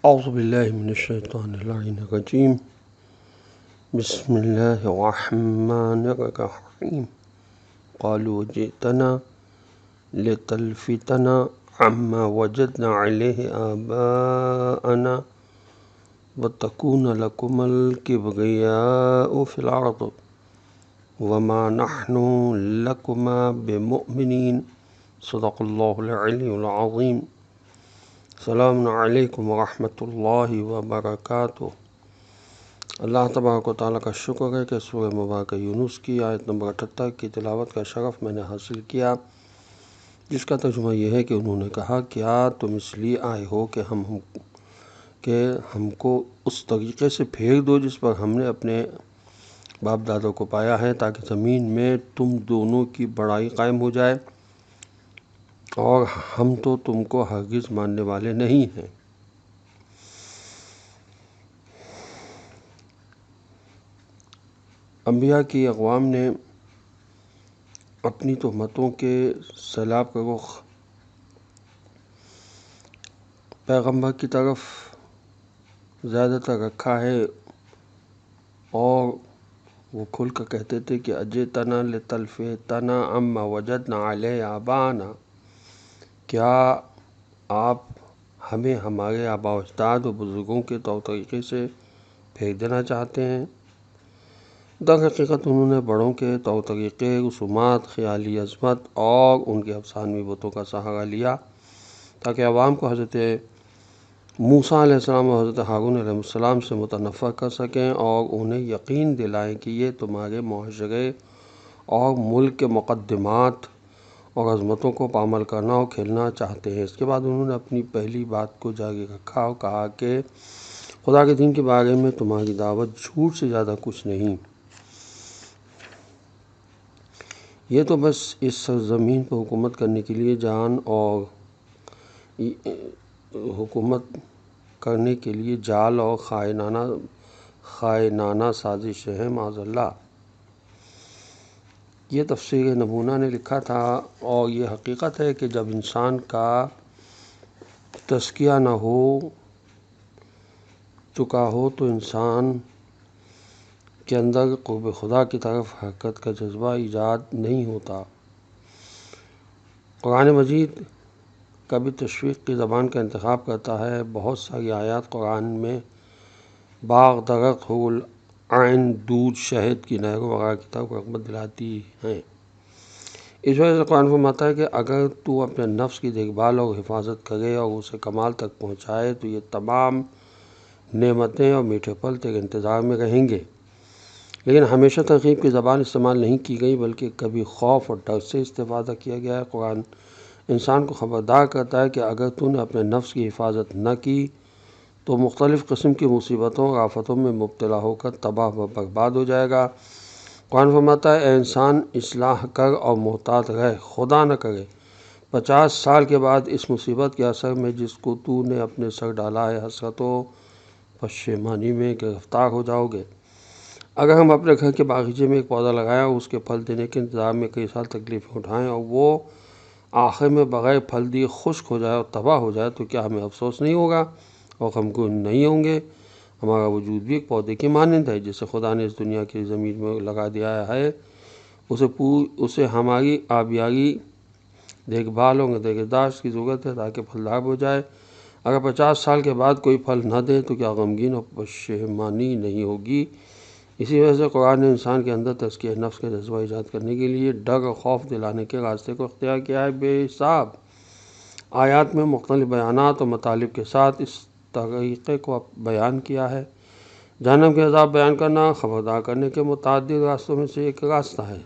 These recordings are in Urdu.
اعوذ باللہ من الشیطان الرجیم بسم اللہ الرحمن الرحیم قالوا جئتنا لتلفتنا عما وجدنا علیہ آباءنا وتکون لکم الکبریاء فی الارض وما نحن لکما بمؤمنین صدق اللہ العلی العظیم۔ السلام علیکم ورحمۃ اللہ وبرکاتہ۔ اللہ تبارک و تعالیٰ کا شکر ہے کہ سورہ مبارکہ یونس کی آیت نمبر 78 کی تلاوت کا شرف میں نے حاصل کیا، جس کا ترجمہ یہ ہے کہ انہوں نے کہا، کیا تم اس لیے آئے ہو کہ ہم کو اس طریقے سے پھیر دو جس پر ہم نے اپنے باپ دادوں کو پایا ہے، تاکہ زمین میں تم دونوں کی بڑائی قائم ہو جائے، اور ہم تو تم کو ہرگز ماننے والے نہیں ہیں۔ انبیاء کی اقوام نے اپنی تہمتوں کے سیلاب کا رخ پیغمبر کی طرف زیادہ تر رکھا ہے، اور وہ کھل کر کہتے تھے کہ اجئتنا لتلفتنا عما وجدنا علیہ آباءنا، کیا آپ ہمیں ہمارے آباء و اجداد و بزرگوں کے طور طریقے سے پھینک دینا چاہتے ہیں؟ در حقیقت انہوں نے بڑوں کے طور طریقے، رسومات، خیالی عظمت اور ان کے افسانوی بتوں کا سہارا لیا، تاکہ عوام کو حضرت موسیٰ علیہ السلام اور حضرت ہارون علیہ السلام سے متنفر کر سکیں، اور انہیں یقین دلائیں کہ یہ تمہارے معاشرے اور ملک کے مقدمات اور عظمتوں کو پامال کرنا اور کھیلنا چاہتے ہیں۔ اس کے بعد انہوں نے اپنی پہلی بات کو جاری رکھا اور کہا کہ خدا کے دین کے بارے میں تمہاری دعوت جھوٹ سے زیادہ کچھ نہیں، یہ تو بس اس سرزمین پر حکومت کرنے کے لیے جال اور خائنانہ سازش ہے، معاذ اللہ۔ یہ تفسیر نمونہ نے لکھا تھا، اور یہ حقیقت ہے کہ جب انسان کا تزکیہ نہ ہو چکا ہو تو انسان کے اندر قرب خدا کی طرف حرکت کا جذبہ ایجاد نہیں ہوتا۔ قرآن مجید کبھی تشویق کی زبان کا انتخاب کرتا ہے۔ بہت ساری آیات قرآن میں باغ، درخت، حور العین، دودھ، شہد کی نہروں وغیرہ کی طرف رغبت دلاتی ہیں۔ اس وجہ سے قرآن فرماتا ہے کہ اگر تو اپنے نفس کی دیکھ بھال اور حفاظت کرے اور اسے کمال تک پہنچائے تو یہ تمام نعمتیں اور میٹھے پھل تیرے انتظار میں رہیں گے۔ لیکن ہمیشہ ترغیب کی زبان استعمال نہیں کی گئی، بلکہ کبھی خوف اور ڈر سے استفادہ کیا گیا ہے۔ قرآن انسان کو خبردار کرتا ہے کہ اگر تو نے اپنے نفس کی حفاظت نہ کی تو مختلف قسم کی مصیبتوں اور آفتوں میں مبتلا ہو کر تباہ و برباد ہو جائے گا۔ قرآن فرماتا ہے، اے انسان، اصلاح کر اور محتاط رہ، خدا نہ کرے 50 سال کے بعد اس مصیبت کے اثر میں جس کو تو نے اپنے سر ڈالا ہے، حسرت و پشیمانی میں گرفتار ہو جاؤ گے۔ اگر ہم اپنے گھر کے باغیچے میں ایک پودا لگائیں اور اس کے پھل دینے کے انتظار میں کئی سال تکلیفیں اٹھائیں، اور وہ آخر میں بغیر پھل دیے خشک ہو جائے اور تباہ ہو جائے، تو کیا ہمیں افسوس نہیں ہوگا اور غمگین نہیں ہوں گے؟ ہمارا وجود بھی ایک پودے کی مانند ہے جسے خدا نے اس دنیا کی زمین میں لگا دیا ہے۔ اسے ہماری آبیاری، دیکھ بھال اور نگہداشت کی ضرورت ہے تاکہ پھلدار ہو جائے۔ اگر 50 سال کے بعد کوئی پھل نہ دے تو کیا غمگین اور پشیمانی نہیں ہوگی؟ اسی وجہ سے قرآن نے انسان کے اندر تزکیہ نفس کا جذبہ ایجاد کرنے کے لیے ڈر اور خوف دلانے کے راستے کو اختیار کیا ہے۔ بے حساب آیات میں مختلف بیانات اور مطالب کے ساتھ اس طریقے کو بیان کیا ہے۔ جہنم کے عذاب بیان کرنا خبردار کرنے کے متعدد راستوں میں سے ایک راستہ ہے۔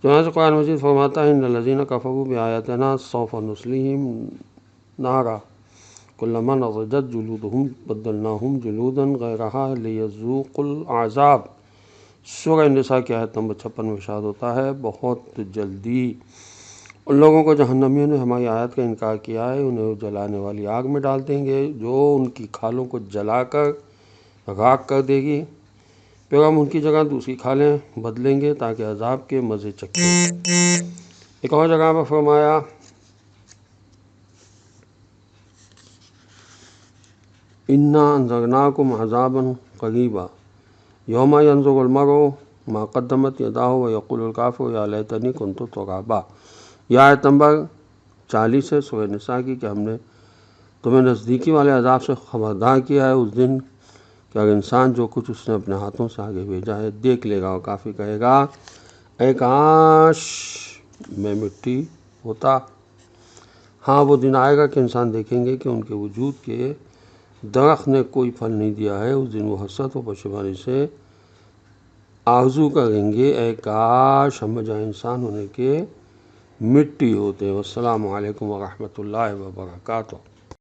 چنانچہ قرآن مجید فرماتا ہے، ان الذین کفروا بآیاتنا سوف نصلیہم نارا کلما نضجت جلودہم بدلناہم جلودا غیرہا لیذوقوا العذاب۔ سورہ نساء کی آیت نمبر 56 میں ارشاد ہوتا ہے، بہت جلدی ان لوگوں کو جہنمیوں نے ہماری آیت کا انکار کیا ہے، انہیں جلانے والی آگ میں ڈال دیں گے جو ان کی کھالوں کو جلا کر راکھ کر دے گی، پھر ہم ان کی جگہ دوسری کھالیں بدلیں گے تاکہ عذاب کے مزے چکھیں۔ ایک اور جگہ پر فرمایا، انا انذرناکم عذابا قریبا یوم ینظر المرء ما قدمت یداہ ویقول الکافر یا لیتنی کنت ترابا۔ یہ آیت نمبر 40 ہے سورہ نساء کی کہ ہم نے تمہیں نزدیکی والے عذاب سے خبردار کیا ہے اس دن کہ اگر انسان جو کچھ اس نے اپنے ہاتھوں سے آگے بھیجا ہے دیکھ لے گا، اور کافی کہے گا اے کاش میں مٹی ہوتا۔ ہاں وہ دن آئے گا کہ انسان دیکھیں گے کہ ان کے وجود کے درخت نے کوئی پھل نہیں دیا ہے، اس دن وہ حسرت و پشیمانی سے آرزو کریں گے اے کاش ہم بجائے انسان ہونے کے مٹی ہوتے۔ والسلام علیکم ورحمۃ اللہ وبرکاتہ۔